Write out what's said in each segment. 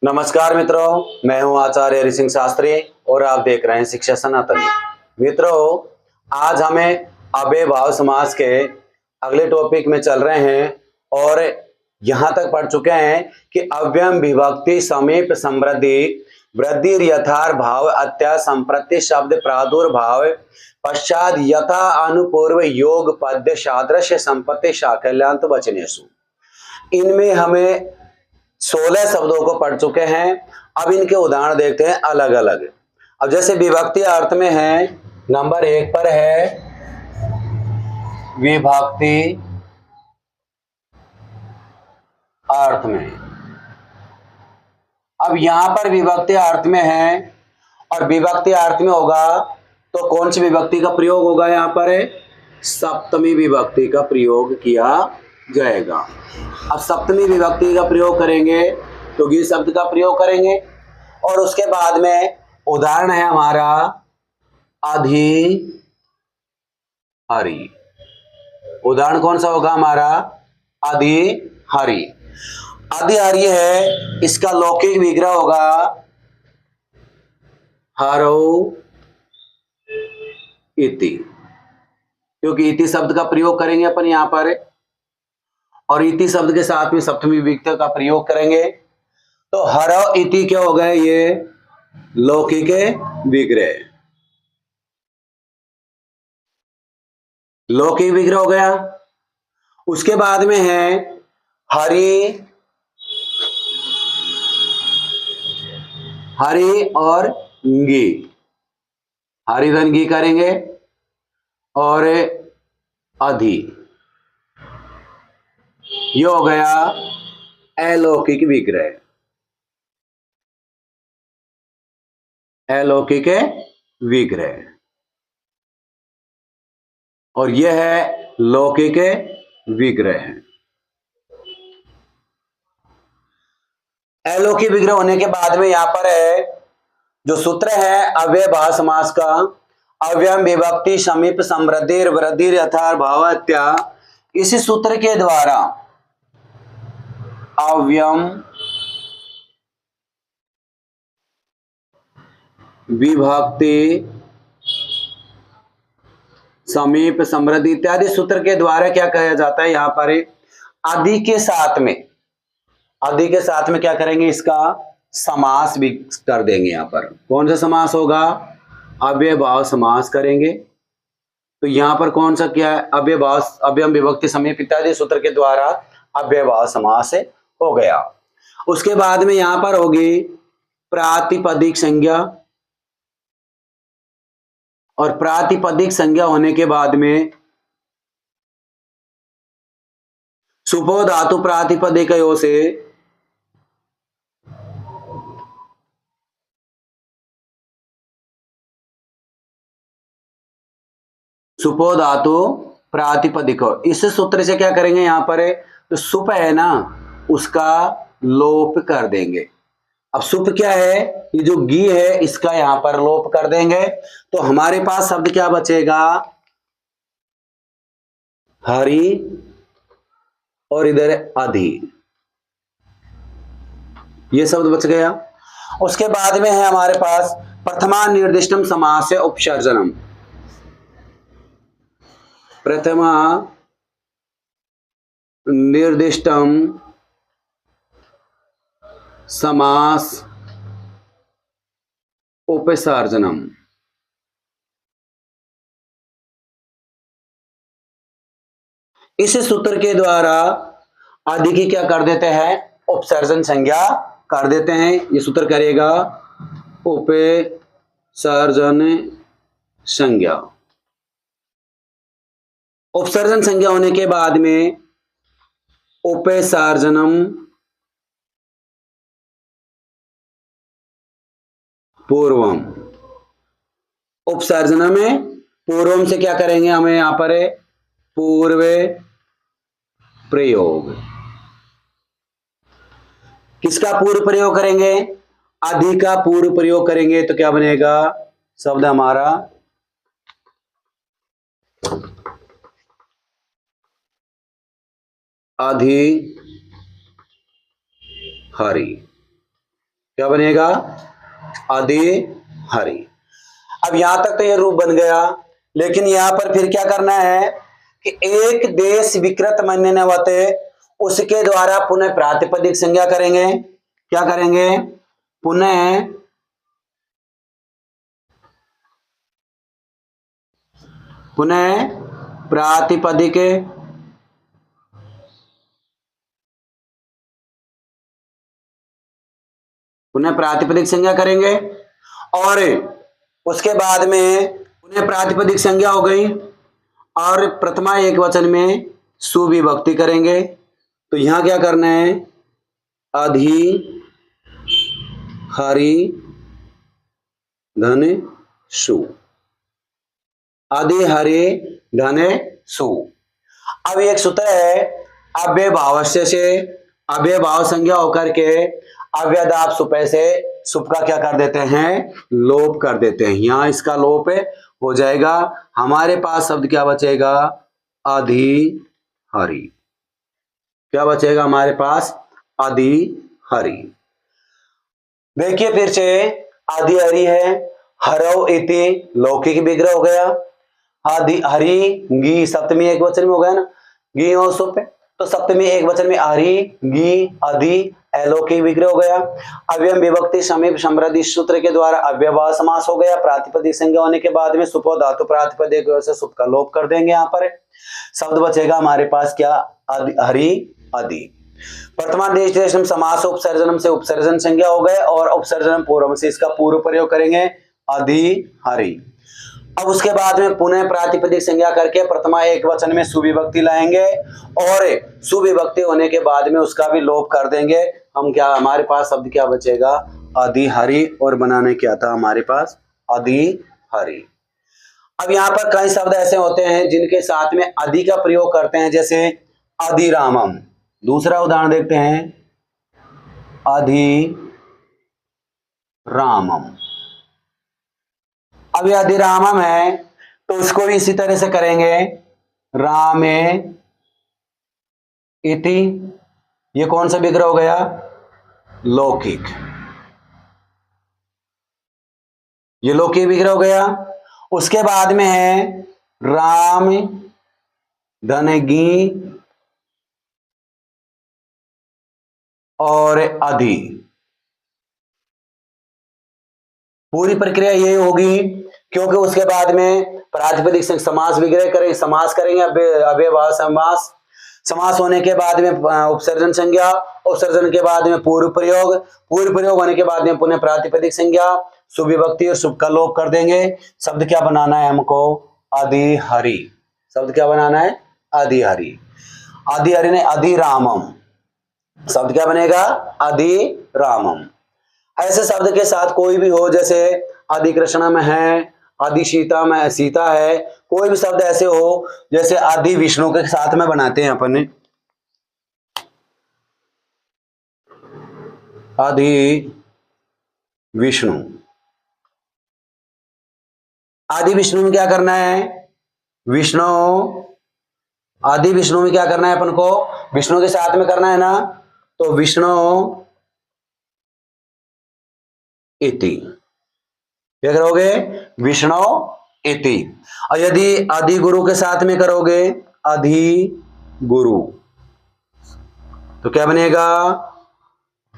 नमस्कार मित्रों, मैं हूं आचार्य हरि सिंह शास्त्री और आप देख रहे हैं शिक्षा सनातनी। मित्रों, आज हमें अव्ययभाव समास के अगले टॉपिक में चल रहे हैं और यहां तक पढ़ चुके हैं कि अव्ययम विभक्ति समीप समृद्धि वृद्धि यथार्थ भाव अत्या संप्रति शब्द प्रादुर्भाव पश्चात यथा अनुपूर्व योग पद्य सादृश्य संपत्ति शाकल्यांत वचनेषु। इनमें हमें 16 शब्दों को पढ़ चुके हैं। अब इनके उदाहरण देखते हैं अलग अलग। अब जैसे विभक्ति अर्थ में है, नंबर 1 पर है विभक्ति अर्थ में। अब यहां पर विभक्ति अर्थ में है और विभक्ति अर्थ में होगा तो कौन सी विभक्ति का प्रयोग होगा? यहां पर सप्तमी विभक्ति का प्रयोग किया जाएगा। अब सप्तमी विभक्ति का प्रयोग करेंगे तो गी शब्द का प्रयोग करेंगे और उसके बाद में उदाहरण है हमारा अधि हरि। उदाहरण कौन सा होगा हमारा? अधि हरि। अधि हरि है, इसका लौकिक विग्रह होगा हरौ इति, क्योंकि इति शब्द का प्रयोग करेंगे अपन यहां पर और इति शब्द के साथ में सप्तमी विभक्ति का प्रयोग करेंगे तो हरौ इति क्या हो गए? ये लौकिक विग्रह, लौकिक विग्रह हो गया। उसके बाद में है हरि, हरि और गी, हरिधन गी करेंगे और अधि, ये हो गया अलौकिक विग्रह, अलौकिक विग्रह। और यह है लौकिक विग्रह। अलौकिक विग्रह होने के बाद में यहां पर है जो सूत्र है अव्ययभाव समास का, अव्ययम विभक्ति समीप समृद्धि वृद्धि यथार्थ भाव अत्या। इसी सूत्र के द्वारा अव्ययम विभक्ति समीप समृद्धि इत्यादि सूत्र के द्वारा क्या कहा जाता है? यहां पर अधि के साथ में, अधि के साथ में क्या करेंगे? इसका समास भी कर देंगे। यहां पर कौन सा समास होगा? अव्ययभाव समास करेंगे। तो यहां पर कौन सा क्या है? अव्ययभाव, अव्ययम विभक्ति समीप इत्यादि सूत्र के द्वारा अव्ययभाव समास हो गया। उसके बाद में यहां पर होगी प्रातिपदिक संज्ञा और प्रातिपदिक संज्ञा होने के बाद में सुपो धातु प्रातिपदिकयो से सुपो धातु प्रातिपदिक, इस सूत्र से क्या करेंगे? यहां पर तो सुप है ना, उसका लोप कर देंगे। अब सुप क्या है? ये जो गी है इसका यहां पर लोप कर देंगे तो हमारे पास शब्द क्या बचेगा? हरि और इधर अधि, ये शब्द बच गया। उसके बाद में है हमारे पास प्रथमा निर्दिष्टम समास उपसर्जनम। प्रथमा निर्दिष्टम समास उपसर्जनम। इस सूत्र के द्वारा अधि की क्या कर देते हैं? उपसर्जन संज्ञा कर देते हैं। ये सूत्र करेगा उपसर्जन संज्ञा। उपसर्जन संज्ञा होने के बाद में उपसर्जनम पूर्वम, उपसर्जन में पूर्वम से क्या करेंगे? हमें यहां पर पूर्व प्रयोग। किसका पूर्व प्रयोग करेंगे? अधि का पूर्व प्रयोग करेंगे तो क्या बनेगा शब्द हमारा? अधि हरि। क्या बनेगा? अधिहरि। अब यहां तक तो ये रूप बन गया, लेकिन यहां पर फिर क्या करना है कि एक देश विकृत मन्यन्ते उसके द्वारा पुनः प्रातिपदिक संज्ञा करेंगे। क्या करेंगे? पुनः प्रातिपदिक संज्ञा करेंगे, और उसके बाद में पुनः प्रातिपदिक संज्ञा हो गई और प्रथमा एक वचन में सुविभक्ति करेंगे। तो यहां क्या करना है? अधि हरि धन सु, अधि हरि धन सु। अब एक सूत्र है अव्ययभावस्य से अव्ययभाव संज्ञा होकर के अव्ययदाप सुपे से सुप का क्या कर देते हैं? लोप कर देते हैं। यहां इसका लोप हो जाएगा। हमारे पास शब्द क्या बचेगा? अधिहरि। क्या बचेगा हमारे पास? अधिहरि। देखिए फिर से अधिहरि है, हरौ इति लौकिक विग्रह हो गया। हरि गी सप्तमी एक वचन में हो गया ना, गी और सुप, तो सप्तमी एक वचन में हरि गी अधि अलौकिक विग्रह हो गया। अव्यय विभक्ति समीप समृद्धि सूत्र के द्वारा अव्ययभाव समास हो गया। प्रातिपदिक संज्ञा होने के बाद में सुपो धातु प्रातिपदिक से सुप का लोप कर देंगे। यहाँ पर शब्द बचेगा हमारे पास क्या? हरि अधि। वर्तमान देश समास उपसर्जनम से उपसर्जन संज्ञा हो गए और उपसर्जन पूर्व से इसका पूर्व प्रयोग करेंगे अधिहरि। अब उसके बाद में पुनः प्रातिपदिक संज्ञा करके प्रथमा एक वचन में सुविभक्ति लाएंगे और सुविभक्ति होने के बाद में उसका भी लोप कर देंगे। हम क्या, हमारे पास शब्द क्या बचेगा? अधिहरि। और बनाने क्या था हमारे पास? अधिहरि। अब यहाँ पर कई शब्द ऐसे होते हैं जिनके साथ में अधि का प्रयोग करते हैं, जैसे अधिरामम। दूसरा उदाहरण देखते हैं, अधिरामम। अब ये अधिरामम है तो उसको भी इसी तरह से करेंगे, रामे इति। ये कौन सा विग्रह हो गया? लौकिक। ये लौकिक विग्रह हो गया। उसके बाद में है राम धनगी और अधि। पूरी प्रक्रिया यही होगी, क्योंकि उसके बाद में प्रातिपदिक समास विग्रह करेंगे, समास करेंगे, अव्ययभाव समास। समास होने के बाद में उपसर्जन संज्ञा, उपसर्जन के बाद में पूर्व प्रयोग, पूर्व प्रयोग होने के बाद में पुनः प्रातिपदिक संज्ञा, सुविभक्ति और सुप का लोप कर देंगे। शब्द क्या बनाना है हमको? अधिहरि। शब्द क्या बनाना है? अधिहरि। अधिहरि ने अधिरामम। शब्द क्या बनेगा? अधिरामम। ऐसे शब्द के साथ कोई भी हो, जैसे अधिकृष्ण में है, आदि सीता में सीता है, कोई भी शब्द ऐसे हो जैसे आदि विष्णु के साथ में बनाते हैं अपन, आदि विष्णु। आदि विष्णु में क्या करना है? विष्णु, आदि विष्णु में क्या करना है अपन को? विष्णु के साथ में करना है ना, तो विष्णु इति क्या करोगे? विष्णु इति। और यदि आदि गुरु के साथ में करोगे, अधि गुरु, तो क्या बनेगा?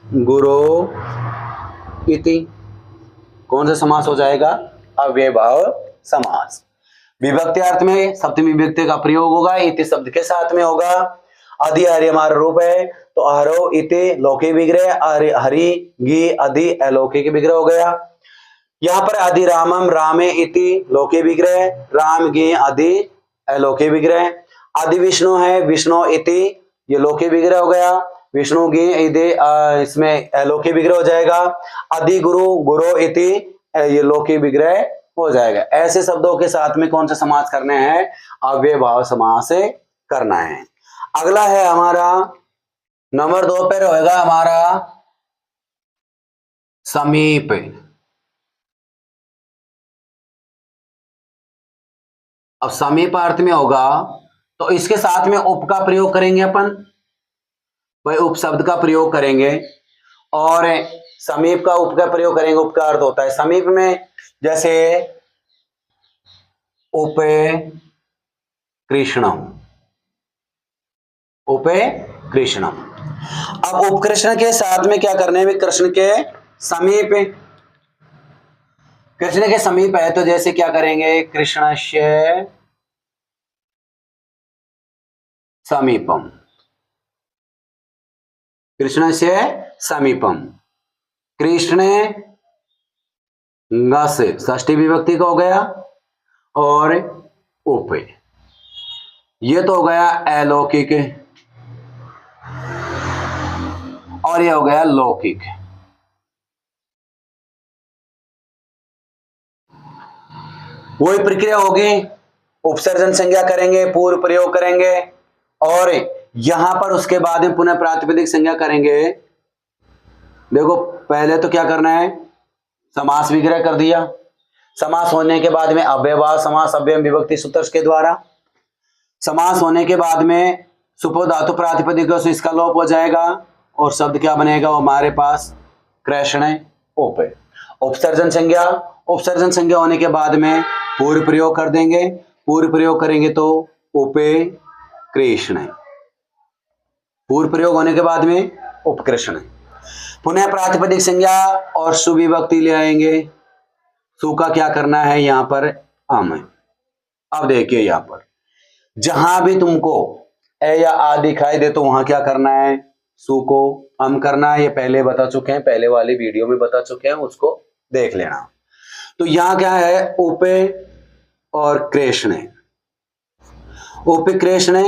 गुरु इति। कौन सा समास हो जाएगा? अव्ययभाव समास। विभक्ति अर्थ में सप्तमी विभक्ति का प्रयोग होगा, इति शब्द के साथ में होगा। अधिहरि हमारा रूप है, तो हरो इति लौकिक विग्रह, हरि गी अधि अलौकिक विग्रह हो गया। यहाँ पर अधिरामम रामे इति लौकिक विग्रह, राम गे अधि अलौकिक विग्रह। आदि विष्णु है, विष्णु इति ये लौकिक विग्रह हो गया, विष्णु गे इति इसमें अलौकिक विग्रह हो जाएगा। आदि गुरु गुरु इति ये लौकिक विग्रह हो जाएगा। ऐसे शब्दों के साथ में कौन सा समास करने हैं? अव्ययभाव समास करना है। अगला है हमारा नंबर 2 पर होगा हमारा समीप। अब समीप अर्थ में होगा तो इसके साथ में उप का प्रयोग करेंगे अपन, वही उप शब्द का प्रयोग करेंगे। और समीप का उप का प्रयोग करेंगे, उप का अर्थ होता है समीप में, जैसे उपे कृष्णम, उपे कृष्णम। अब उपकृष्ण के साथ में क्या करने में, कृष्ण के समीप, कृष्ण के समीप है तो जैसे क्या करेंगे, कृष्णस्य समीपम, कृष्णस्य समीपम, कृष्ण ग से षष्ठी विभक्ति का हो गया, और उप ये तो हो गया अलौकिक, और ये हो गया लौकिक। वही प्रक्रिया होगी, उपसर्जन संज्ञा करेंगे, पूर्व प्रयोग करेंगे, और यहां पर उसके बाद में पुनः प्रातिपदिक संज्ञा करेंगे। देखो पहले तो क्या करना है, समास विग्रह कर दिया, समास होने के बाद में अव्ययभाव समास अव्यय विभक्ति सूत्र के द्वारा, समास होने के बाद में सुपो धातु प्रातिपदिक से इसका लोप हो जाएगा, और शब्द क्या बनेगा हमारे पास, कृष्ण उप। उपसर्जन संज्ञा, उपसर्जन संज्ञा होने के बाद में पूर्व प्रयोग कर देंगे, पूर्व प्रयोग करेंगे तो उपे कृष्ण, पूर्व प्रयोग होने के बाद में उपकृष्ण, पुनः प्रातिपदिक संज्ञा और सुविभक्ति ले आएंगे। सु का क्या करना है यहां पर, अम। अब देखिए यहां पर जहां भी तुमको ए या आ दिखाई दे तो वहां क्या करना है, सु को अम करना है। ये पहले बता चुके हैं, पहले वाली वीडियो में बता चुके हैं, उसको देख लेना। तो यहां क्या है, उपे और कृष्ण, उप कृष्ण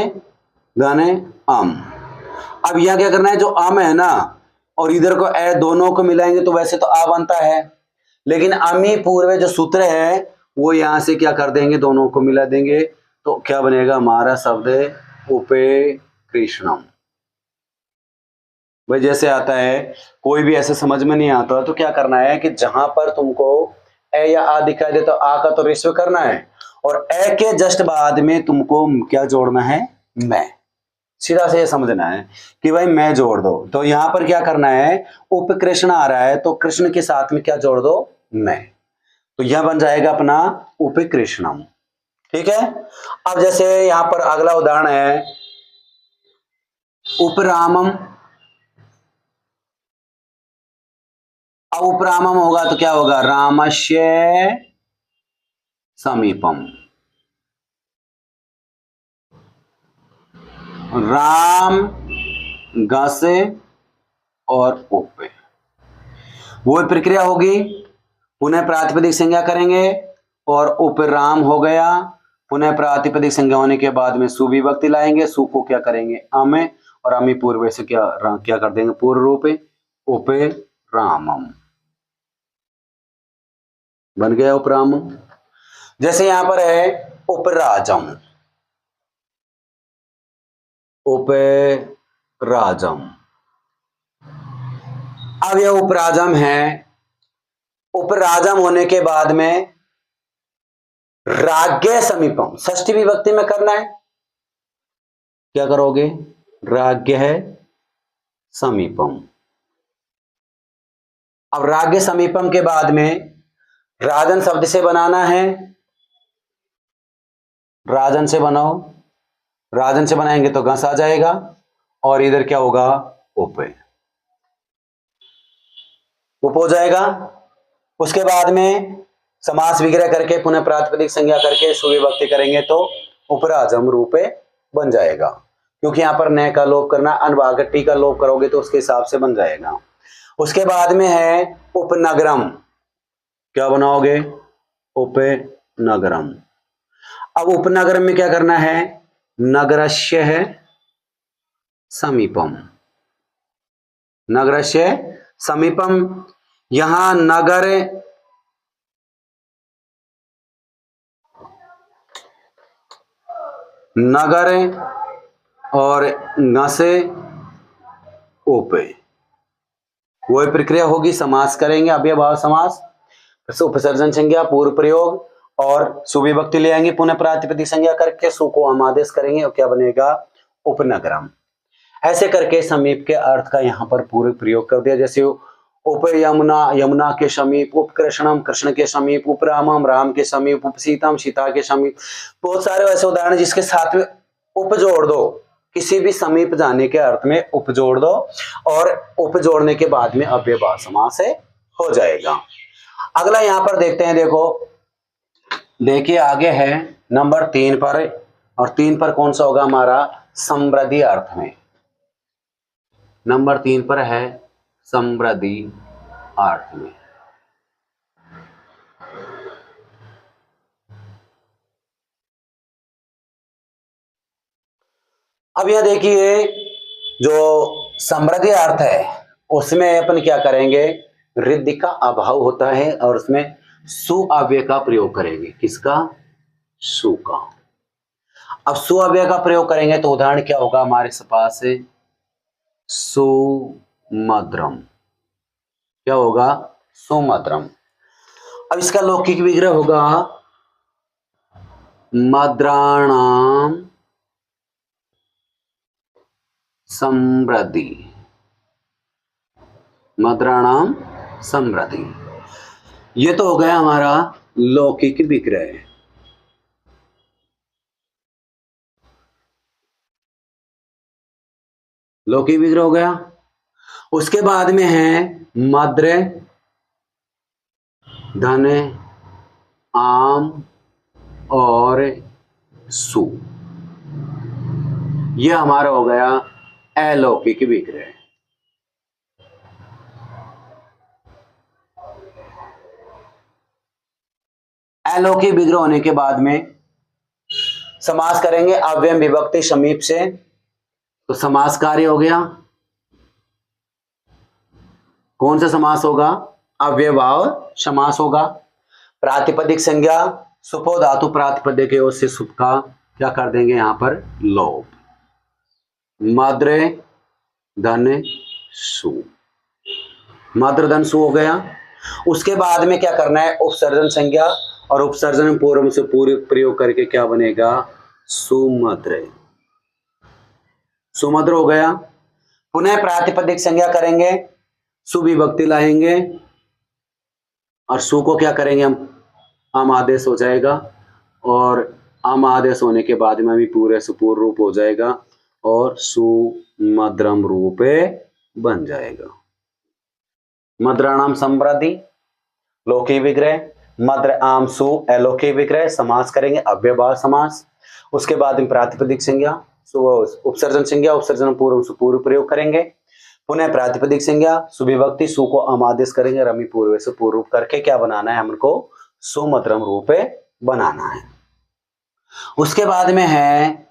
गाने अम। अब यहां क्या करना है, जो अम है ना और इधर को ए दोनों को मिलाएंगे तो वैसे तो आ बनता है, लेकिन अमी पूर्व जो सूत्र है वो यहां से क्या कर देंगे, दोनों को मिला देंगे, तो क्या बनेगा हमारा शब्द उपे कृष्णम। भाई जैसे आता है, कोई भी ऐसे समझ में नहीं आता तो क्या करना है कि जहां पर तुमको ए या आ दिखाई दे तो आ का तो रिश्व करना है, और ए के जस्ट बाद में तुमको क्या जोड़ना है, मैं। सीधा से ये समझना है कि भाई मैं जोड़ दो, तो यहां पर क्या करना है, उप कृष्ण आ रहा है तो कृष्ण के साथ में क्या जोड़ दो, मैं, तो यह बन जाएगा अपना उप कृष्णम। ठीक है। अब जैसे यहां पर अगला उदाहरण है उपरामम। अब उपरामम होगा तो क्या होगा, रामस्य समीपम, राम ग से और उप, वो प्रक्रिया होगी, पुनः प्रातिपदिक संज्ञा करेंगे और उपराम हो गया, पुनः प्रातिपदिक संज्ञा होने के बाद में सुविभक्ति लाएंगे, सु को क्या करेंगे अमे, और अमी पूर्व से क्या कर देंगे, पूर्व रूप उपे रामम, बन गया उपरामम। जैसे यहां पर है उपराजम, उपराजम। अब यह उपराजम है, उपराजम होने के बाद में राज्ञ समीपम, षष्ठी विभक्ति में करना है, क्या करोगे, राज्ञ समीपम। अब राज्ञ समीपम के बाद में राजन शब्द से बनाना है, राजन से बनाओ, राजन से बनाएंगे तो घस आ जाएगा, और इधर क्या होगा, उप हो जाएगा। उसके बाद में समास विग्रह करके पुनः प्रातिपदिक संज्ञा करके सुविभक्ति करेंगे तो उपराजम रूपे बन जाएगा, क्योंकि यहां पर न का लोप करना, अनवागट्टी का लोप करोगे तो उसके हिसाब से बन जाएगा। उसके बाद में है उपनगरम, क्या बनाओगे, उपनगरम। अब उपनगरम में क्या करना है, नगरस्य है समीपम, नगरस्य समीपम। यहां नगर नगर और न से उप, वही प्रक्रिया होगी, समास करेंगे अव्ययभाव समास, उपसर्जन संज्ञा पूर्व प्रयोग और सुविभक्ति ले आएंगे, पुनः प्रातिपदिक संज्ञा करके सु को हम आदेश करेंगे और क्या बनेगा, उपनगरम। ऐसे करके समीप के अर्थ का यहाँ पर पूरे प्रयोग कर दिया। जैसे उप यमुना, यमुना के समीप, उप कृष्णम, कृष्ण के समीप, उप रामम, राम के समीप, उप सीतम, सीता के समीप। बहुत सारे वैसे उदाहरण जिसके साथ में उप जोड़ दो, किसी भी समीप जाने के अर्थ में उप जोड़ दो और उप जोड़ने के बाद में अव्ययभाव समास है हो जाएगा। अगला यहाँ पर देखते हैं, देखिए आगे है नंबर 3 पर, और 3 पर कौन सा होगा हमारा, समृद्धि अर्थ में। नंबर 3 पर है समृद्धि अर्थ में। अब यह देखिए जो समृद्धि अर्थ है उसमें अपन क्या करेंगे, रिद्धि का अभाव होता है और उसमें सु अव्यय का प्रयोग करेंगे। किसका, सु का। अब सु अव्यय का प्रयोग करेंगे तो उदाहरण क्या होगा हमारे पास, सुमद्रम। क्या होगा, सुमद्रम। अब इसका लौकिक विग्रह होगा मद्राणाम समृद्धि, मद्राणाम समृद्धि। ये तो हो गया हमारा लौकिक विग्रह। लौकिक विग्रह हो गया। उसके बाद में है मद्र, धन, आम और सु। यह हमारा हो गया अलौकिक विग्रह। अलौकिक विग्रह होने के बाद में समास करेंगे अव्यय विभक्ति समीप से, तो समास कार्य हो गया। कौन सा समास होगा, अव्ययभाव समास होगा। प्रातिपदिक संज्ञा सुपो धातु प्रातिपदिक की ओर से सुप का क्या कर देंगे यहां पर लोप। मद्र धन सु, मद्र धन सु हो गया। उसके बाद में क्या करना है, उपसर्जन संज्ञा, और उपसर्जन पूर्व से पूरे प्रयोग करके क्या बनेगा, सुमद्र। सुमद्र हो गया। पुनः प्रातिपदिक संज्ञा करेंगे, सुविभक्ति लाएंगे और सु को क्या करेंगे हम, आम आदेश हो जाएगा, और आम आदेश होने के बाद में भी पूरे से पूर्ण रूप हो जाएगा और सुमद्रम रूप बन जाएगा। मद्राणाम समृद्धि लौकिक विग्रह, मद्र आम सु अलौकिक विग्रह। समास करेंगे अव्ययभाव समास। उसके बाद में प्रातिपदिक संज्ञा, उपसर्जन संज्ञा, उपसर्जन पूर्व से पूर्व प्रयोग करेंगे। पुनः प्रातिपदिक संज्ञा, सुविभक्ति, सु को आदेश करेंगे, रमी पूर्व से पूर्व करके क्या बनाना है हमको, सुमद्रम रूप बनाना है। उसके बाद में है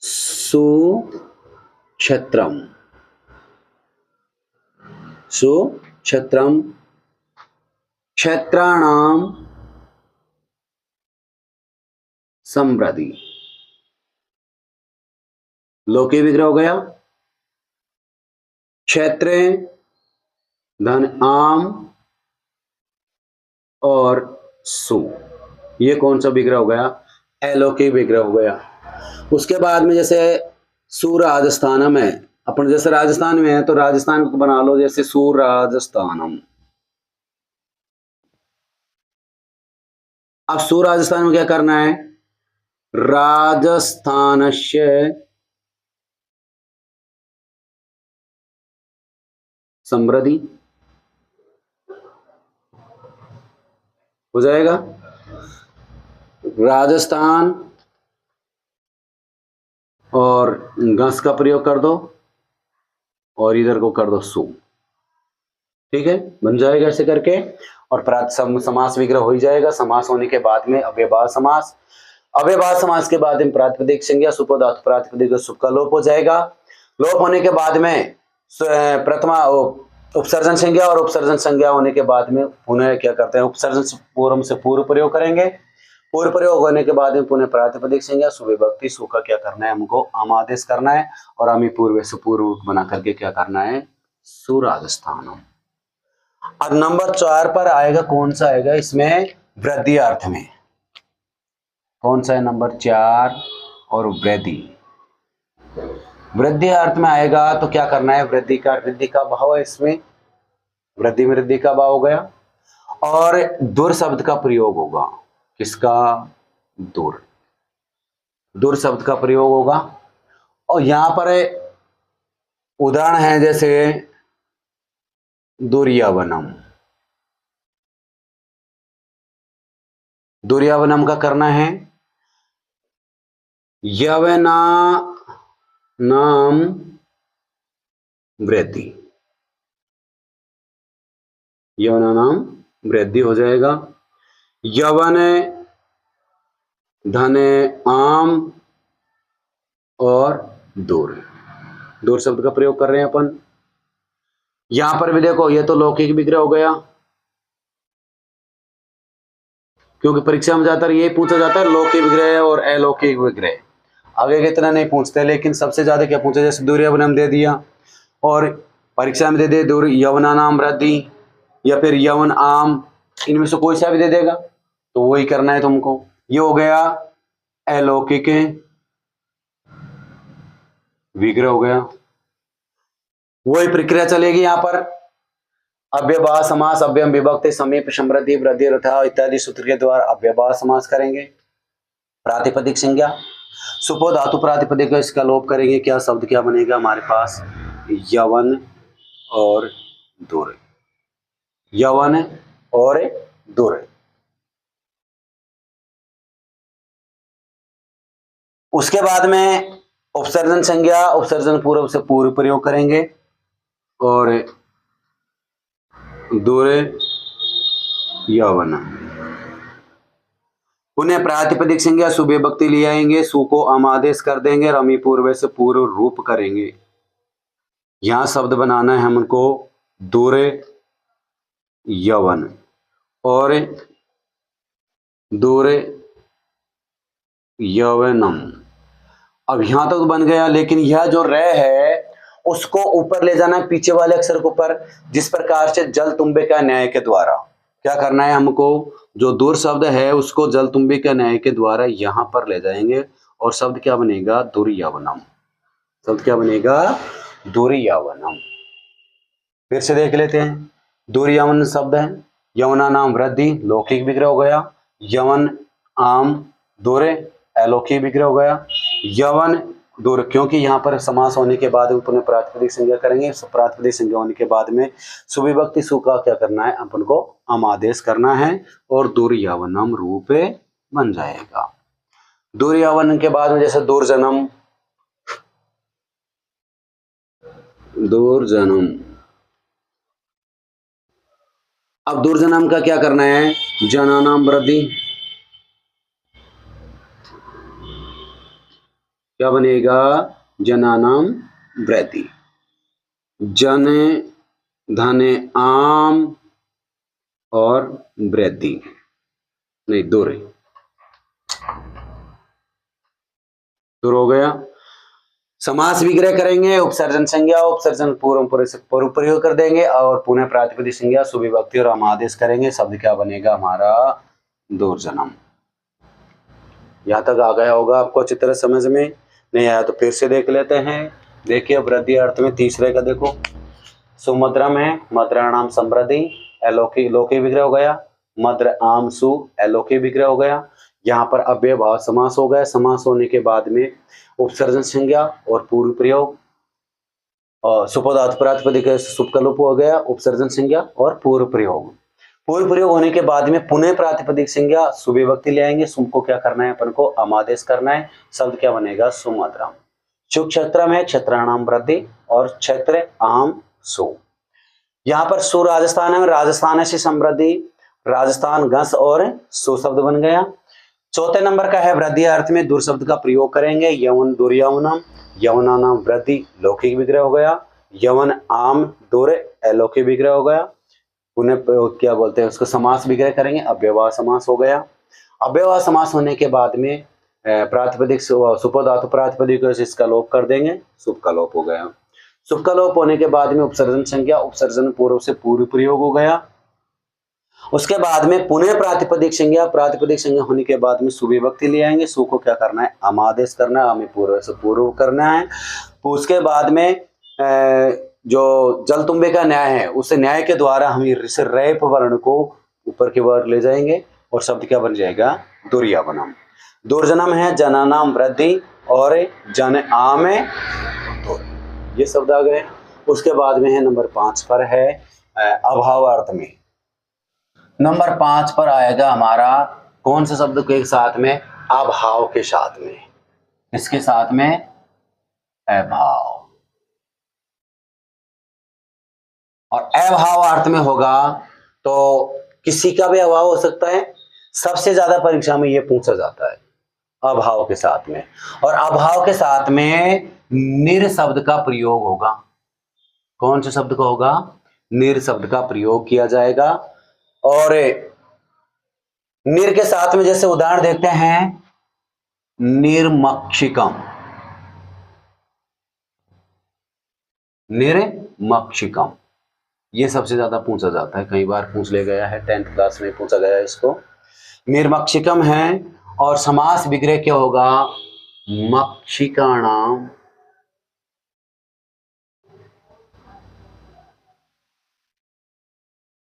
सुक्षत्रम, सुक्षत्रम, क्षेत्राणाम समृद्धि। लौकिक विग्रह हो गया। क्षेत्र धन आम और सु, ये कौन सा विग्रह हो गया, अलौकिक विग्रह हो गया। उसके बाद में जैसे सु राजस्थानम है, अपन जैसे राजस्थान में है तो राजस्थान को बना लो जैसे सु राजस्थानम। अब सु राजस्थान में क्या करना है, राजस्थानस्य समृद्धि हो जाएगा। राजस्थान और घस का प्रयोग कर दो और इधर को कर दो सु, ठीक है, बन जाएगा ऐसे करके। और समास विग्रह हो ही जाएगा। समास होने के बाद में अव्ययभाव समास, अव्ययभाव समास के बाद में प्रातिपदिक संज्ञा, सुपो धातु प्रातिपदिक सुप का लोप हो जाएगा। लोप होने के बाद में प्रथमा उपसर्जन संज्ञा, और उपसर्जन संज्ञा होने के बाद में पुनः क्या करते हैं, उपसर्जन पूर्व से पूर्व प्रयोग करेंगे। पूर्व प्रयोग होने के बाद में पुनः प्रातिपदिक संज्ञा, सुविभक्ति, सु का क्या करना है हमको आदेश करना है, और हमें पूर्व से पूर्व बना करके क्या करना है, सुराजस्थानम। अब नंबर 4 पर आएगा, कौन सा आएगा इसमें, वृद्धि अर्थ में। कौन सा है नंबर 4, और वृद्धि। वृद्धि अर्थ में आएगा तो क्या करना है, वृद्धि का भाव है इसमें, वृद्धि का भाव हो गया। और दूर शब्द का प्रयोग होगा, किसका, दूर शब्द का प्रयोग होगा। और यहां पर उदाहरण है जैसे दुर्यावनम का करना है, यवना नाम वृद्धि, यवना नाम वृद्धि हो जाएगा। यवन धने आम और दूर शब्द का प्रयोग कर रहे हैं अपन। यहां पर भी देखो ये तो लौकिक विग्रह हो गया, क्योंकि परीक्षा में ज्यादातर ये पूछा जाता है लौकिक विग्रह और अलौकिक विग्रह, आगे कितना नहीं पूछते, लेकिन सबसे ज्यादा क्या पूछा, जैसे दुर्यवनम दे दिया और परीक्षा में दे दे दूर यवना नाम वृद्धि या फिर यवन आम, इनमें से कोई सा भी दे देगा तो वही करना है तुमको। ये हो गया अलौकिक विग्रह हो गया, वही प्रक्रिया चलेगी यहां पर। अव्ययभाव समास, अव्ययम विभक्ति, समीप, समृद्धि, वृद्धि, रथा इत्यादि सूत्र के द्वारा अव्ययभाव समास करेंगे। प्रातिपदिक संज्ञा, सुपो धातु प्रातिपदिक इसका लोप करेंगे, क्या शब्द क्या बनेगा हमारे पास, यवन और दूर, यवन और दूर। उसके बाद में उपसर्जन संज्ञा, उपसर्जन पूर्व से पूर्व प्रयोग करेंगे और दूर यवन। पुनः प्रातिपदिक संज्ञा सुविभक्ति ले आएंगे, सु को आदेश कर देंगे, रमी पूर्व से पूर्व रूप करेंगे। यहां शब्द बनाना है हमको दूर यवन और दूर यवनम। अब यहां तक तो बन गया, लेकिन यह जो र है उसको ऊपर ले जाना है, पीछे वाले अक्षर के ऊपर, जिस प्रकार से जल तुम्बे का न्याय के द्वारा क्या करना है हमको, जो दूर शब्द है उसको जल तुम्बे के न्याय के द्वारा यहां पर ले जाएंगे और शब्द क्या बनेगा, दुर्यवनम। शब्द क्या बनेगा, दुर्यवनम। फिर से देख लेते हैं, दुर्यवन शब्द है, यवना नाम वृद्धि लौकिक विग्रह हो गया, यवन आम दूर अलौकिक विग्रह हो गया, यवन दूर, क्योंकि यहाँ पर समास होने के बाद पुनः प्रातिपदिक संज्ञा करेंगे, प्रातिपदिक संज्ञा होने के बाद में सुविभक्ति सु का क्या करना है, अपन को आदेश करना है और दुर्यवनम रूप बन जाएगा। दुर्यवन के बाद में जैसे दुर्जनम, अब दुर्जनम का क्या करना है, जनानाम वृद्धि, क्या बनेगा, जनानाम वृद्धि, जन धने आम और वृद्धि, नहीं दूर हो गया। समास विग्रह करेंगे, उपसर्जन संज्ञा, उपसर्जन पूर्व से पूर्व प्रयोग कर देंगे और पुनः प्रातिपदिक संज्ञा सुविभक्ति और आदेश करेंगे, शब्द क्या बनेगा हमारा, दुर्जनम। यहां तक आ गया होगा आपको अच्छी तरह समझ में, नहीं आया तो फिर से देख लेते हैं। देखिए वृद्धि अर्थ में तीसरे का देखो, सुमद्रम है, मद्राणाम समृद्धि अलौकिक लौकिक विग्रह हो गया, मद्र आम सु अलौकिक विग्रह हो गया। यहाँ पर अव्ययभाव समास हो गया, समास होने के बाद में उपसर्जन संज्ञा और पूर्व प्रयोग और सुपदार्थ प्रातिपदिक सुप का लोप हो गया, उपसर्जन संज्ञा और पूर्व प्रयोग। पूर्व प्रयोग होने के बाद में पुनः प्रातिपदिक संज्ञा सुविभक्ति ले आएंगे, सुम को क्या करना है अपन को आदेश करना है, शब्द क्या बनेगा, सुमद्रम। चुक क्षेत्रम है, क्षेत्राणाम वृद्धि और क्षेत्र आम सु। यहाँ पर सु राजस्थान है, राजस्थान से समृद्धि, राजस्थान घस और सु शब्द बन गया। चौथे नंबर का है वृद्धि अर्थ में दूर शब्द का प्रयोग करेंगे, यवन दुर्यवनम, यवना नाम वृद्धि लौकिक विग्रह हो गया, यवन आम दूर अलौकिक विग्रह हो गया। उन्हें क्या बोलते हैं उसको, समास विग्रह करेंगे, अव्ययभाव समास हो गया। अव्ययभाव समास होने के बाद में प्रातिपदिक सुपधातु प्रातिपदिक इसका लोप कर देंगे, सुप का लोप हो गया। सुप का लोप होने के बाद में उपसर्जन संज्ञा, उपसर्जन पूर्व से पूर्व प्रयोग हो गया। उसके बाद में पुनः प्रातिपदिक संज्ञा होने के बाद में सुविभक्ति ले आएंगे, सु को क्या करना है आदेश करना है, हमें पूर्व से पूर्व करना है। उसके बाद में जो जलतुंबे का न्याय है, उस न्याय के द्वारा हम इस रेप वर्ण को ऊपर की ओर ले जाएंगे और शब्द क्या बन जाएगा? दुर्यावनम। दुर्जनम है जनानाम वृद्धि और जन आम दुर, ये शब्द आ गए। उसके बाद में है नंबर 5 पर है अभाव अर्थ में। नंबर 5 पर आएगा हमारा कौन से शब्द के साथ में? अभाव के साथ में। इसके साथ में अभाव, और अभाव अर्थ में होगा तो किसी का भी अभाव हो सकता है। सबसे ज्यादा परीक्षा में यह पूछा जाता है अभाव के साथ में, और अभाव के साथ में निर शब्द का प्रयोग होगा। कौन से शब्द का होगा? निर शब्द का प्रयोग किया जाएगा। और निर के साथ में जैसे उदाहरण देखते हैं, निर्मक्षिकम, निर्मक्षिकम, ये सबसे ज्यादा पूछा जाता है, कई बार पूछ ले गया है, 10th क्लास में पूछा गया है इसको। निर्मक्षिकम है, और समास विग्रह क्या होगा? मक्षिकाणाम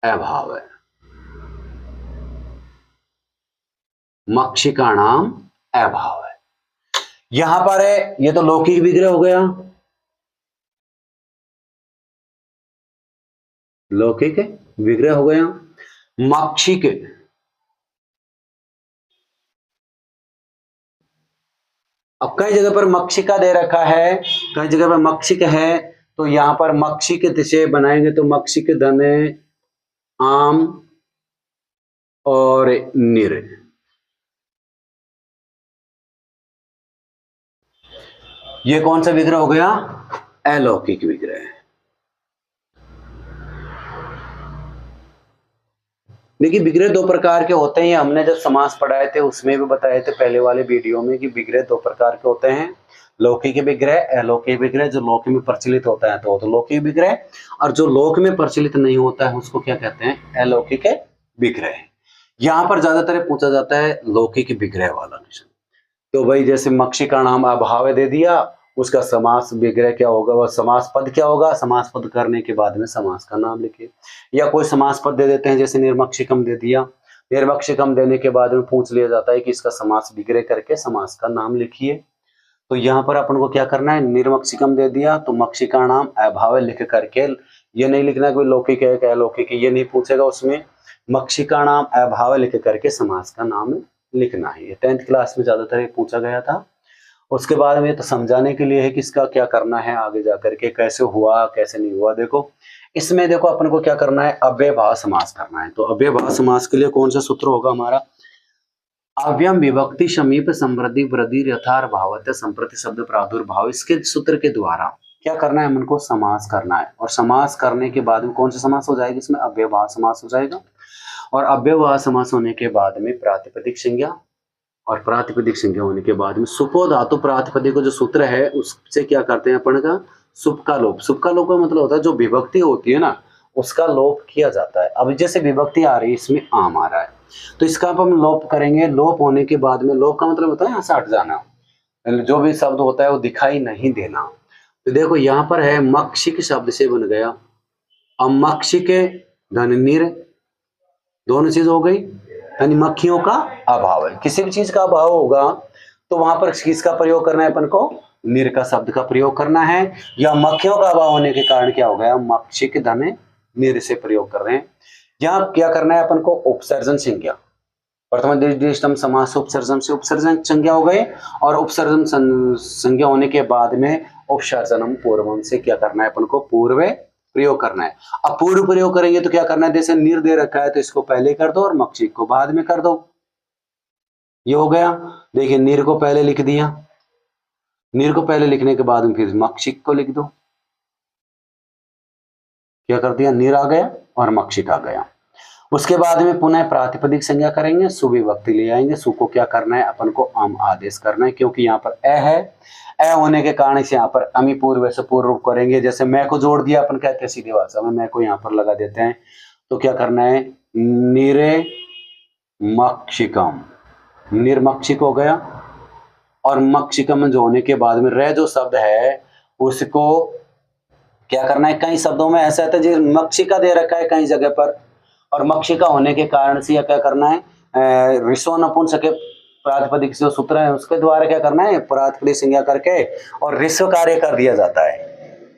अभाव है, मक्षिकाणाम अभाव है। यहां पर है, ये तो लौकिक विग्रह हो गया, लौकिक विग्रह हो गया। मक्षिक, अब कई जगह पर मक्षिका दे रखा है, कई जगह पर मक्षिक है, तो यहां पर मक्षिक से बनाएंगे तो मक्षिक धन आम और निर। ये कौन सा विग्रह हो गया? अलौकिक विग्रह है। देखिए विग्रह दो प्रकार के होते हैं, हमने जब समास पढ़ाए थे उसमें भी बताए थे पहले वाले वीडियो में कि विग्रह दो प्रकार के होते हैं, लौकिक विग्रह, अलौकिक विग्रह। जो लोक में प्रचलित होता है तो लौकिक विग्रह, और जो लोक में प्रचलित नहीं होता है उसको क्या कहते हैं? अलौकिक विग्रह। यहाँ पर ज्यादातर पूछा जाता है लौकिक विग्रह वाला निशान। तो भाई जैसे मक्षिका नाम अभाव दे दिया, उसका समास विग्रह क्या होगा? वह समास पद क्या होगा? समास पद करने के बाद में समास का नाम लिखिए, या कोई समास पद दे देते हैं, जैसे निर्मक्षिकम दे दिया। निर्मक्षिकम देने के बाद में पूछ लिया जाता है कि इसका समास विग्रह करके समास का नाम लिखिए। तो यहाँ पर अपन को क्या करना है? निर्मक्षिकम दे दिया तो मक्षिका नाम अभाव लिख करके, ये नहीं लिखना कोई लौकिक है क्या अलौकिक है, ये नहीं पूछेगा उसमें। मक्षिका नाम अभाव लिख करके समास का नाम लिखना है। ये 10th क्लास में ज्यादातर पूछा गया था। उसके बाद में तो समझाने के लिए है कि इसका क्या करना है आगे जाकर के, कैसे हुआ कैसे नहीं हुआ। देखो इसमें देखो अपन को क्या करना है? अव्ययभाव समास करना है। तो अव्ययभाव समास के लिए कौन सा सूत्र होगा हमारा? अव्ययम विभक्ति समीप समृद्धि वृद्धि यथार भावत्य संप्रति शब्द प्रादुर्भाव, इसके सूत्र के द्वारा क्या करना है? हमको समास करना है, और समास करने के बाद में कौन सा समास हो जाएगा? इसमें अव्ययभाव समास हो जाएगा। और अव्ययभाव समास होने के बाद में प्रातिपदिक संज्ञा, और प्रातिपदिक संज्ञा होने के बाद में सुपो धातु प्रातिपदिक जो सूत्र है उससे क्या करते हैं अपन का? सुप का लोप। सुप का लोप का मतलब होता है जो विभक्ति होती है ना उसका लोप किया जाता है। अब जैसे विभक्ति आ रही है, इसमें आम आ रहा है, तो इसका अब हम लोप करेंगे। लोप होने के बाद में, लोप का मतलब होता है यहाँ से हट जाना, जो भी शब्द होता है वो दिखाई नहीं देना। तो देखो यहाँ पर है मक्षिक शब्द से बन गया, अब मक्षिक धन निर, दोनों चीज हो गई, यानी मक्खियों का अभाव है। किसी भी चीज का अभाव होगा तो वहां पर किसका प्रयोग करना है? अपन को निर का शब्द का प्रयोग करना है। या मक्खियों का अभाव होने के कारण क्या हो गया? मक्षिक धन निर से प्रयोग कर रहे हैं। यहाँ क्या करना है अपन को? उपसर्जन संज्ञा, प्रथम दृष्टम समास उपसर्जन से उपसर्जन संज्ञा हो गए, और उपसर्जन संज्ञा होने के बाद में उपसर्जनम पूर्वम से क्या करना है अपन को? पूर्व प्रयोग करना है। अब पूर्व प्रयोग करेंगे तो क्या करना है? जैसे निर दे रखा है तो इसको पहले कर दो और मक्षिक को बाद में कर दो, ये हो गया। देखिए निर को पहले लिख दिया, निर को पहले लिखने के बाद में फिर मक्षिक को लिख दो, क्या कर दिया? निर आ गया और मक्षिक आ गया। उसके बाद में पुनः प्रातिपदिक संज्ञा करेंगे, सुविभक्ति ले आएंगे। सु को क्या करना है? अपन को आम आदेश करना है, क्योंकि यहाँ पर ए है, ए होने के कारण से यहाँ पर अमी पूर्व से पूर्व रूप करेंगे। जैसे मैं को जोड़ दिया, अपन कहते हैं सीधी भाषा में, मैं को यहाँ पर लगा देते हैं, तो क्या करना है? निरे मक्षिकम, निर्मक्षिक हो गया। और मक्षिकम जो होने के बाद में रह जो शब्द है उसको क्या करना है, कई शब्दों में ऐसा आता है जी मक्षिका दे रखा है कई जगह पर, और मक्षिका होने के कारण से क्या करना है, ऋषो नपुंसक प्रातिपदिक जो सूत्र है उसके द्वारा क्या करना है, प्रातिपदिक संज्ञा करके और ऋस्व कार्य कर दिया जाता है।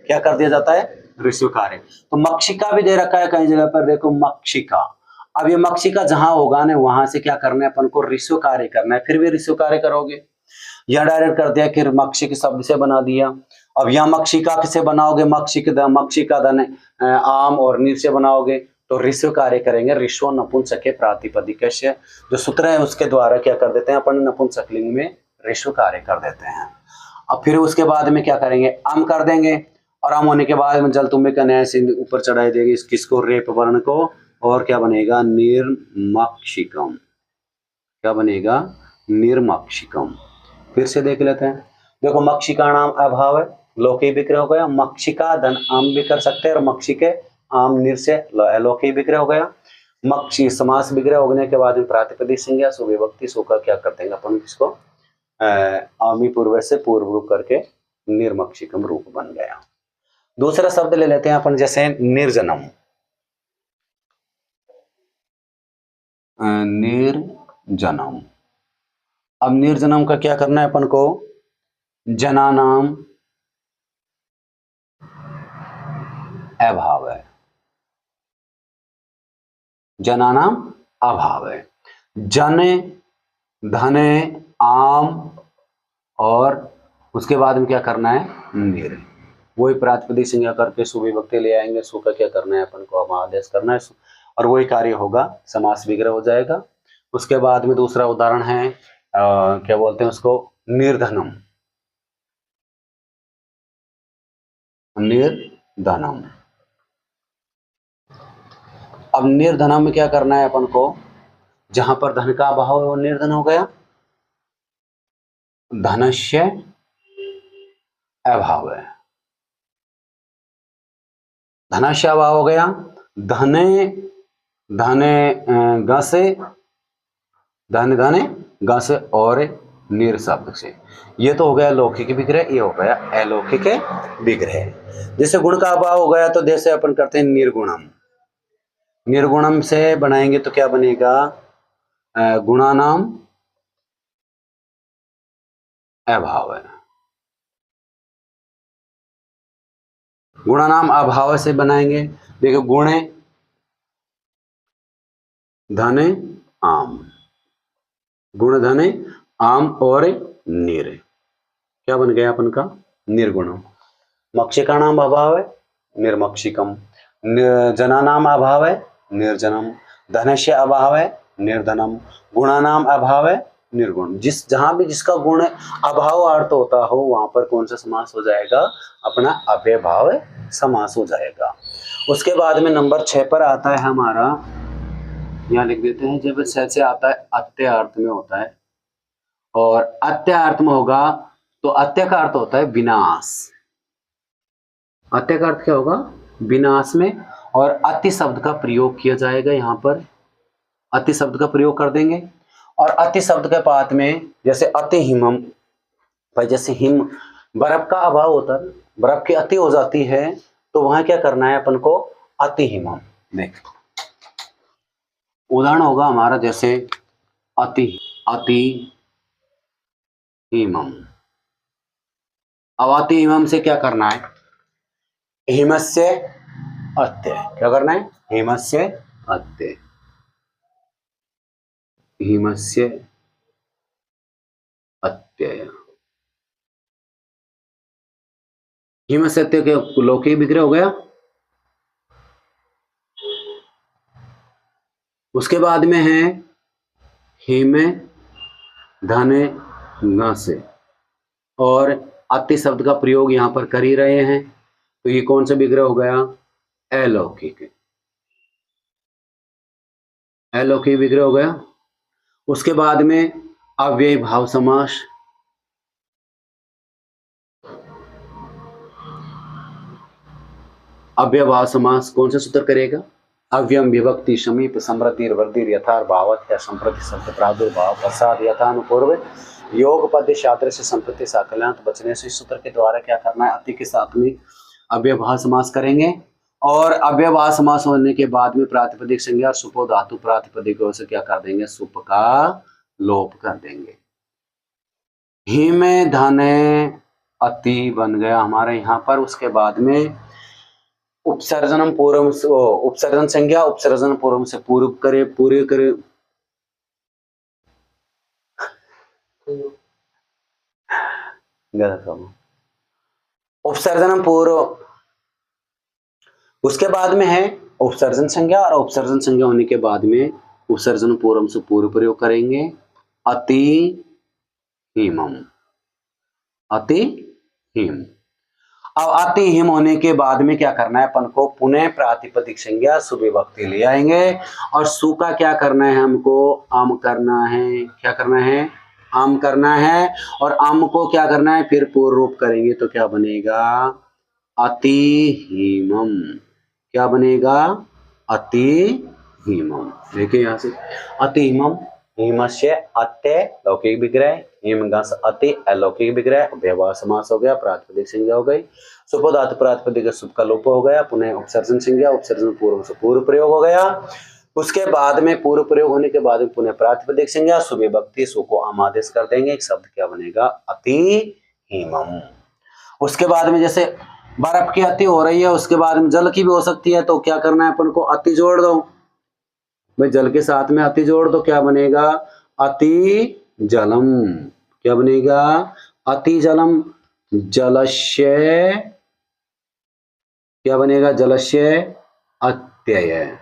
क्या कर दिया जाता है, ऋस्व कार्य। तो मक्षिका भी दे रखा है कई जगह पर, देखो मक्षिका। अब ये मक्षिका जहां होगा ना वहां से क्या करना है अपन को, ऋस्व कार्य करना है। फिर भी ऋस्व कार्य करोगे, या डायरेक्ट कर दिया कि मक्षिक शब्द से बना दिया। अब यहाँ मक्षिका किसे बनाओगे, मक्षिका धन आम और नीर से बनाओगे तो ऋस्व कार्य करेंगे, ऋस्व नपुंसक प्रातिपदिक जो सूत्र है उसके द्वारा क्या कर देते हैं अपन, नपुंसक लिंग में ऋस्व कार्य कर देते हैं। अब फिर उसके बाद में क्या करेंगे, अम कर देंगे, और अम होने के बाद में जल तुम्बे का न्याय से ऊपर चढ़ाई देगी किसको, रेप वर्ण को, और क्या बनेगा, निर्मक्षिकम। क्या बनेगा, निर्मक्षिकम। फिर से देख लेते हैं, देखो मक्षिका नाम अभाव है, लोकी विक्रय हो गया, मक्षिका धन आम भी कर सकते हैं, और मक्षिके आम निर से लोकी विक्रय हो गया। मक्षी समास विग्रह होने के बाद में प्रातिपदिक संज्ञा सुविभक्ति सु का क्या करते हैं अपन, किसको आमी पूर्व से पूर्व रूप करके निर्मक्षिकम रूप बन गया। दूसरा शब्द ले लेते हैं अपन, जैसे निर्जनम। निर्जनम, अब निर्जनम का क्या करना है अपन को, जनानाम अभाव है, जनानाम अभाव है, जने धने आम और उसके बाद में क्या करना है, निर। वही प्रातिपदिक संज्ञा करके सुविभक्ति ले आएंगे, सु का क्या करना है अपन को, अब आदेश करना है और वही कार्य होगा, समास विग्रह हो जाएगा। उसके बाद में दूसरा उदाहरण है क्या बोलते हैं उसको, निर्धनम। निर्धनम, अब निर्धनम में क्या करना है अपन को, जहां पर धन का अभाव है वो निर्धन हो गया, धनस्य अभाव है, धनस्य अभाव हो गया, धने धने गसे, धन धने गस और निर शब्द से, ये तो हो गया लौकिक विग्रह, ये हो गया अलौकिक विग्रह। जैसे गुण का अभाव हो गया तो जैसे अपन करते हैं निर्गुणम, निर्गुणम से बनाएंगे तो क्या बनेगा, गुणानाम अभाव है, गुणानाम अभाव से बनाएंगे, देखो गुणे धने आम, गुण धने आम और निर, क्या बन गया अपन का, निर्गुणम। मक्षिका नाम अभाव है, निर्मक्षिकम, जनानाम अभाव है, निर्जनम, धनस्य अभाव है, निर्धनम, गुणानाम अभाव है, निर्गुण। जहां भी जिसका गुण अभाव अर्थ होता हो वहां पर कौन सा समास हो जाएगा, अपना अव्ययभाव समास हो जाएगा। उसके बाद में नंबर 6 पर आता है हमारा, यहाँ लिख देते हैं, जब से आता है अत्य अर्थ में होता है, और अत्य अर्थ में होगा तो अत्य का अर्थ होता है विनाश। अत्य का अर्थ क्या होगा, विनाश में, और अति शब्द का प्रयोग किया जाएगा। यहाँ पर अति शब्द का प्रयोग कर देंगे, और अति शब्द के पात में जैसे अति हिमम, भाई जैसे हिम बर्फ का अभाव होता है, बर्फ की अति हो जाती है तो वहां क्या करना है अपन को, अति हिमम। देख उदाहरण होगा हमारा, जैसे अति अति हिमम। अब अति हिमम से क्या करना है, हिमस्य अत्य, क्या करना है, हिमस्य अत्य, हिमस्य अत्यय, हिमस्य अत्य के लौकी विग्रह हो गया। उसके बाद में है हिमे धने न से, और अति शब्द का प्रयोग यहां पर कर ही रहे हैं, तो ये कौन सा विग्रह हो गया, अलौकिक, अलौकिक विग्रह हो गया। उसके बाद में अव्यय भाव समास, अव्यय भाव समास कौन सा सूत्र करेगा, अव्यम विभक्ति समीप समृद्धि वृद्धि यथार भावत या संप्रति शब्द प्रादुर्भाव प्रसाद यथानुपूर्व योग पद सादृश्य संप्रति साकल्यांत बचने से इस सूत्र के द्वारा क्या करना है, अति के साथ में अव्ययभाव समास करेंगे और अव्ययभाव समास होने के बाद में प्रातिपदिक संज्ञा और सुपो धातु प्रातिपदिकों से क्या कर देंगे, सुप का लोप कर देंगे। ही में धने अति बन गया हमारे यहाँ पर। उसके बाद में उपसर्जनम पूर्व उपसर्जन संज्ञा उपसर्जन पूर्व से पूर्व करे पूरे करे उपसर्जनम पूर्व, उसके बाद में है उपसर्जन संज्ञा और उपसर्जन संज्ञा होने के बाद में उपसर्जन पूर्व से पूर्व प्रयोग करेंगे। अति हिमम, अति हिम। अब अति हिम होने के बाद में क्या करना है अपन को, पुनः प्रातिपदिक संज्ञा सुविभक्ति ले आएंगे और सु का क्या करना है, हमको आम करना है। क्या करना है, आम करना है और आम को क्या करना है, फिर पूर्व रूप करेंगे तो क्या बनेगा, अति हिमम। क्या बनेगा, अति हिमम। देखिए यहां से अति हिमम, हिमस्य अत्य लौकिक विग्रह, हिमगस अति अलौकिक विग्रह, अव्ययभाव समास हो गया, प्रातिपदिक संज्ञा हो गई, सुपो धातु प्रातिपदिक सुप का लोप हो गया, पुनः उपसर्जन संज्ञा उपसर्जन पूर्व से पूर्व प्रयोग हो गया। उसके बाद में पूर्व प्रयोग होने के बाद में पुनः प्रातिपदिक संज्ञा सुविभक्ति सु को आम आदेश कर देंगे, एक शब्द क्या बनेगा, अति हिमम। उसके बाद में जैसे बर्फ की अति हो रही है, उसके बाद में जल की भी हो सकती है, तो क्या करना है अपन को, अति जोड़ दो भाई, जल के साथ में अति जोड़ दो, क्या बनेगा, अति जलम। क्या बनेगा, अति जलम। जलस्य क्या बनेगा, जलस्य अत्यय।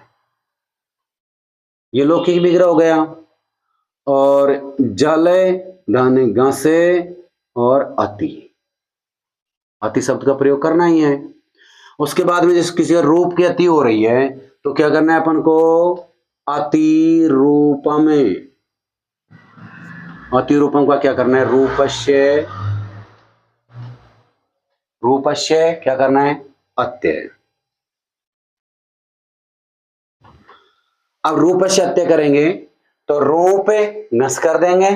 ये लौकिक विग्रह हो गया। और जल धन गसे और अति, अति शब्द का प्रयोग करना ही है। उसके बाद में जैसे किसी रूप की अति हो रही है तो क्या करना है अपन को, अति रूपम। अति रूपम का क्या करना है, रूपस्य, रूपस्य क्या करना है, अत्यय। अब रूपस्य अत्यय करेंगे तो रूप नस कर देंगे,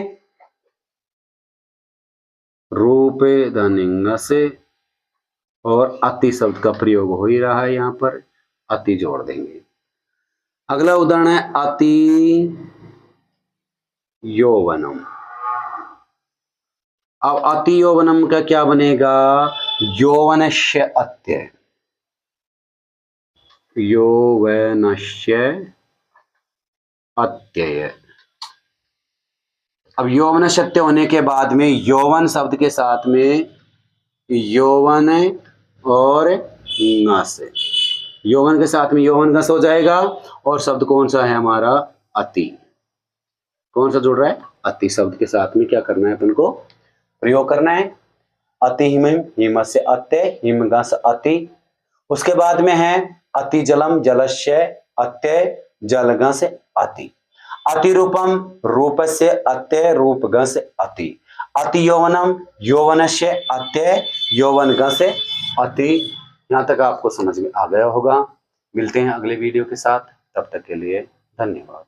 रूप धनिंग से, और अति शब्द का प्रयोग हो ही रहा है यहां पर, अति जोड़ देंगे। अगला उदाहरण है अति यौवनम। अब अति यौवनम का क्या बनेगा, यौवनस्य अत्यय, यौवनस्य अत्यय। अब यौवन सत्य होने के बाद में यौवन शब्द के साथ में यौवन और ngस, यौवन के साथ में यौवन ngस हो जाएगा और शब्द कौन सा है हमारा, अति। कौन सा जुड़ रहा है, अति शब्द के साथ में क्या करना है अपन को, प्रयोग करना है। अति हिम, हिम से अत्य, हिम गस अति। उसके बाद में है अति जलम, जलस्य अत्य, जलगस अति। अति रूपम, रूपस्य अत्य, रूपगस अति। अति यौवनम, यौवनस्य अत्य, यौवनगस अति। यहां तक आपको समझ में आ गया होगा। मिलते हैं अगले वीडियो के साथ, तब तक के लिए धन्यवाद।